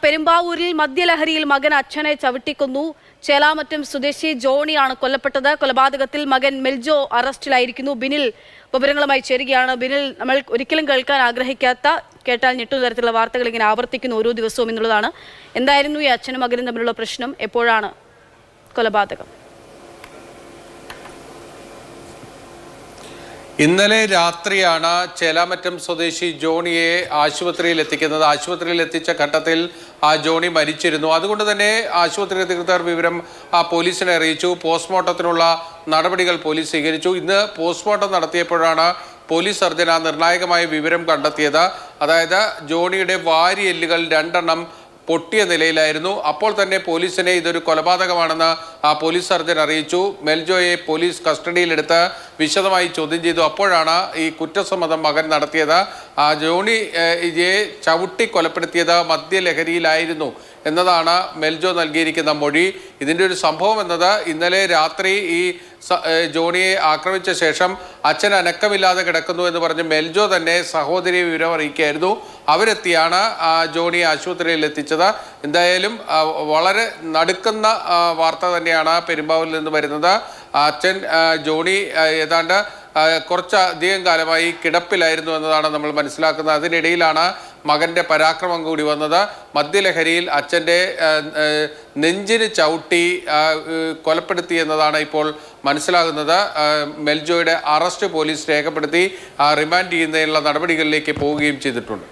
പെരുമ്പാവൂരിൽ മദ്യലഹരിയിൽ മകൻ അച്ഛനെ ചവിട്ടിക്കൊന്നു. ചേലാമറ്റം സ്വദേശി ജോണിയാണ് കൊല്ലപ്പെട്ടത്. കൊലപാതകത്തിൽ മകൻ മെൽജോ അറസ്റ്റിലായിരിക്കുന്നു. ബിനിൽ വിവരങ്ങളുമായി ചേരുകയാണ്. ബിനിൽ, നമ്മൾ ഒരിക്കലും കേൾക്കാൻ ആഗ്രഹിക്കാത്ത, കേട്ടാൽ ഞെട്ടുന്ന തരത്തിലുള്ള വാർത്തകൾ ഇങ്ങനെ ആവർത്തിക്കുന്നു ഓരോ ദിവസവും എന്നുള്ളതാണ്. എന്തായിരുന്നു ഈ അച്ഛനും മകനും തമ്മിലുള്ള പ്രശ്നം? എപ്പോഴാണ് കൊലപാതകം? ഇന്നലെ രാത്രിയാണ് ചേലാമറ്റം സ്വദേശി ജോണിയെ ആശുപത്രിയിൽ എത്തിക്കുന്നത്. ആശുപത്രിയിൽ എത്തിച്ച ഘട്ടത്തിൽ ആ ജോണി മരിച്ചിരുന്നു. അതുകൊണ്ട് തന്നെ ആശുപത്രി അധികൃതർ വിവരം പോലീസിനെ അറിയിച്ചു. പോസ്റ്റ്മോർട്ടത്തിനുള്ള നടപടികൾ പോലീസ് സ്വീകരിച്ചു. ഇന്ന് പോസ്റ്റ്മോർട്ടം നടത്തിയപ്പോഴാണ് പോലീസ് സർജൻ ആ നിർണായകമായ വിവരം കണ്ടെത്തിയത്. അതായത് ജോണിയുടെ വാരിയെല്ലുകൾ 2 പൊട്ടിയ നിലയിലായിരുന്നു. അപ്പോൾ തന്നെ പോലീസിനെ ഇതൊരു കൊലപാതകമാണെന്ന് പോലീസ് സർജൻ അറിയിച്ചു. മെൽജോയെ പോലീസ് കസ്റ്റഡിയിലെടുത്ത് വിശദമായി ചോദ്യം ചെയ്തു. അപ്പോഴാണ് ഈ കുറ്റസമ്മതം മകൻ നടത്തിയത്. ജോണിയെ ചവിട്ടി കൊലപ്പെടുത്തിയത് മദ്യലഹരിയിലായിരുന്നു എന്നതാണ് മെൽജോ നൽകിയിരിക്കുന്ന മൊഴി. ഇതിൻ്റെ ഒരു സംഭവം എന്നത് ഇന്നലെ രാത്രി ഈ ജോണിയെ ആക്രമിച്ച ശേഷം അച്ഛൻ അനക്കമില്ലാതെ കിടക്കുന്നു എന്ന് പറഞ്ഞ് മെൽജോ തന്നെ സഹോദരിയെ വിവരം അറിയിക്കുകയായിരുന്നു. അവരെത്തിയാണ് ജോണിയെ ആശുപത്രിയിൽ എത്തിച്ചത്. എന്തായാലും വളരെ നടുക്കുന്ന വാർത്ത തന്നെയാണ് പെരുമ്പാവൂരിൽ നിന്ന് വരുന്നത്. അച്ഛൻ ജോണി ഏതാണ്ട് കുറച്ചധികം കാലമായി കിടപ്പിലായിരുന്നു എന്നതാണ് നമ്മൾ മനസ്സിലാക്കുന്നത്. അതിനിടയിലാണ് മകൻ്റെ പരാക്രമം കൂടി വന്നത്. മദ്യലഹരിയിൽ അച്ഛൻ്റെ നെഞ്ചിന് ചവിട്ടി കൊലപ്പെടുത്തി എന്നതാണ് ഇപ്പോൾ മനസ്സിലാകുന്നത്. മെൽജോയുടെ അറസ്റ്റ് പോലീസ് രേഖപ്പെടുത്തി റിമാൻഡ് ചെയ്യുന്നതിനുള്ള നടപടികളിലേക്ക് പോവുകയും ചെയ്തിട്ടുണ്ട്.